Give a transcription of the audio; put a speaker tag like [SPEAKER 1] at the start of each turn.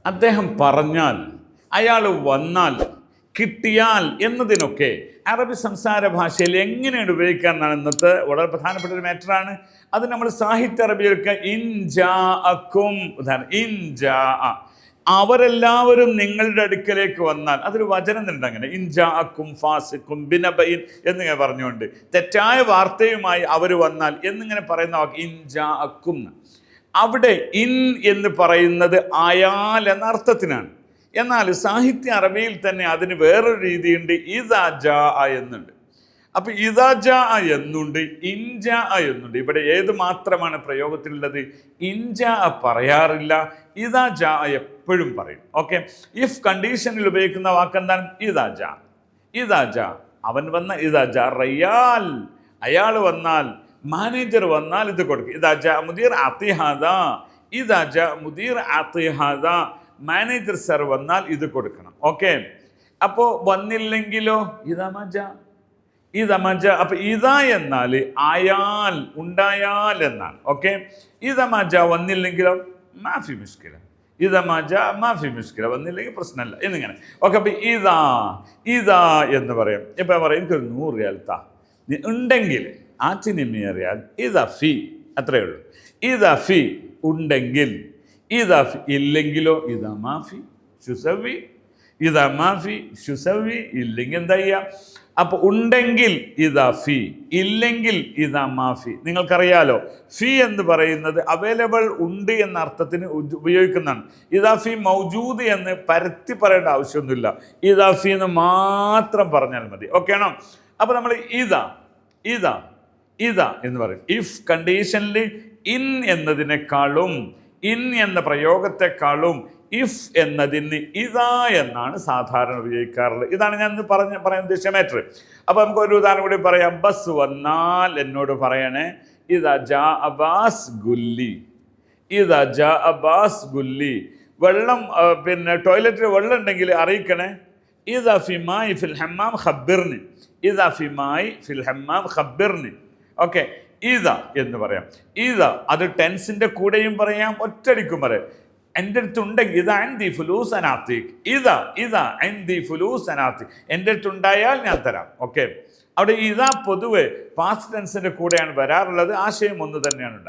[SPEAKER 1] അദ്ദേഹം പറഞ്ഞാൽ, അയാൾ വന്നാൽ, കിട്ടിയാൽ എന്നതിനൊക്കെ അറബി സംസാര ഭാഷയിൽ എങ്ങനെയാണ് ഉപയോഗിക്കുക എന്നാണ് ഇന്നത്തെ വളരെ പ്രധാനപ്പെട്ട ഒരു മാറ്ററാണ്. അത് നമ്മൾ സാഹിത്യ അറബിയൊക്കെ ഇൻ ജാ അക്കും, ഉദാഹരണം ഇൻ ജാ, അവരെല്ലാവരും നിങ്ങളുടെ അടുക്കലേക്ക് വന്നാൽ, അതൊരു വചനം ഉണ്ട് അങ്ങനെ, ഇൻ ജാ അക്കും ഫാസിക്കും ബിനബയിൻ എന്നിങ്ങനെ പറഞ്ഞുകൊണ്ട് തെറ്റായ വാർത്തയുമായി അവർ വന്നാൽ എന്നിങ്ങനെ പറയുന്ന വാക്ക് ഇൻ ജാ അക്കും. അവിടെ ഇൻ എന്ന് പറയുന്നത് ആയാൽ എന്ന അർത്ഥത്തിനാണ്. എന്നാൽ സാഹിത്യ അറബിയിൽ തന്നെ അതിന് വേറൊരു രീതിയുണ്ട്, ഇദാ ജാ എന്നുണ്ട്. അപ്പൊ ഇദാ ജാ എന്നുണ്ട്, ഇൻജാ എന്നുണ്ട്. ഇവിടെ ഏത് മാത്രമാണ് പ്രയോഗത്തിലുള്ളത്? ഇൻജാ പറയാറില്ല, ഇദാ ജാ എപ്പോഴും പറയും. ഓക്കെ, ഇഫ് കണ്ടീഷനിൽ ഉപയോഗിക്കുന്ന വാക്കെന്താണ്? ഇദാ ജാ. ഇദാ ജാ, അവൻ വന്ന, ഇദാ ജാ റയ്യാൽ, അയാൾ വന്നാൽ, മാനേജർ വന്നാൽ ഇത് കൊടുക്കും. ഇദാ ജാ മുദീർ ആതിഹാദ, ഇദാ ജാ മുദീർ ആതിഹാദ, മാനേജർ സർ വന്നാൽ ഇത് കൊടുക്കണം. ഓക്കെ, അപ്പോ വന്നില്ലെങ്കിലോ ഇദമജ, ഇദമജ. അപ്പൊ ഇതാ എന്നാൽ ആയാൽ, ഉണ്ടായാൽ എന്നാണ്. ഓക്കെ, ഇദമജ വന്നില്ലെങ്കിലോ മാഫി മുഷ്കില, ഇദമജ മാഫി മുഷ്കില, വന്നില്ലെങ്കിൽ പ്രശ്നമല്ല എന്നിങ്ങനെ. ഓക്കെ, അപ്പൊ ഇതാ, ഇതാ എന്ന് പറയും. ഇപ്പൊ പറയും എനിക്കൊരു 100 റിയാൽ താ, ഉണ്ടെങ്കിൽ ആറ്റിനിമിയറിയാൽ ഇതാ ഫി, അത്രയേ ഉള്ളൂ. ഇതാ ഫി ഉണ്ടെങ്കിൽ, ഇതാ ഫി ഇല്ലെങ്കിലോ ഇതാ മാഫി ഷുസവി, ഇതാ മാഫി ഷുസവി, ഇല്ലെങ്കിൽ എന്താ ചെയ്യുക? അപ്പൊ ഉണ്ടെങ്കിൽ ഇതാ ഫി, ഇല്ലെങ്കിൽ ഇതാ മാഫി. നിങ്ങൾക്കറിയാലോ, ഫി എന്ന് പറയുന്നത് അവൈലബിൾ, ഉണ്ട് എന്ന അർത്ഥത്തിന് ഉപയോഗിക്കുന്നതാണ്. ഇതാ ഫി മൗജൂദ് എന്ന് പരത്തി പറയേണ്ട ആവശ്യമൊന്നുമില്ല, ഇതാ ഫി എന്ന് മാത്രം പറഞ്ഞാൽ മതി. ഓക്കെ ആണോ? അപ്പൊ നമ്മൾ ഇതാ, ഇതാ, ഇതാ എന്ന് പറയും. ഇഫ് കണ്ടീഷനിൽ ഇൻ എന്നതിനേക്കാളും, ഇൻ എന്ന പ്രയോഗത്തെക്കാളും ഇഫ് എന്നതിന് ഇതാ എന്നാണ് സാധാരണ ഉപയോഗിക്കാറുള്ളത്. ഇതാണ് ഞാൻ പറയാൻ ഉദ്ദേശിച്ച മാറ്റർ. അപ്പൊ നമുക്ക് ഒരു ഉദാഹരണം കൂടി പറയാം. ബസ് വന്നാൽ എന്നോട് പറയണേ, ഇതാ ജാ അബ്ബാസ് ഗുല്ലി, ഇതാ ജാ അബ്ബാസ് ഗുല്ലി. വെള്ളം, പിന്നെ ടോയ്ലറ്റിൽ വെള്ളം ഉണ്ടെങ്കിൽ അറിയിക്കണേ, ഇതാ ഫിമായി ഫിൽ ഹമ്മാം ഖബ്ബിർനി, ഇതാ ഫിമായി ഫിൽ ഹമ്മാം ഖബ്ബിർനി. ഓക്കെ, ഇതാ എന്ന് പറയാം. ഇതാ അത് ടെൻസിന്റെ കൂടെയും പറയാം, ഒറ്റടിക്കും പറയാം. എൻ്റെ അടുത്തുണ്ടെങ്കിൽ ഇതാ അൻദി ഫുലൂസ് അനാത്തിക്, ഇതാ, ഇതാ അൻദി ഫുലൂസ് അനാത്തിക്, എൻ്റെ അടുത്തുണ്ടായാൽ ഞാൻ തരാം. ഓക്കെ, അവിടെ ഇതാ പൊതുവെ പാസ്റ്റ് ടെൻസിന്റെ കൂടെയാണ് വരാറുള്ളത്. ആശയം ഒന്ന് തന്നെയാണ് ഉണ്ടാവുക.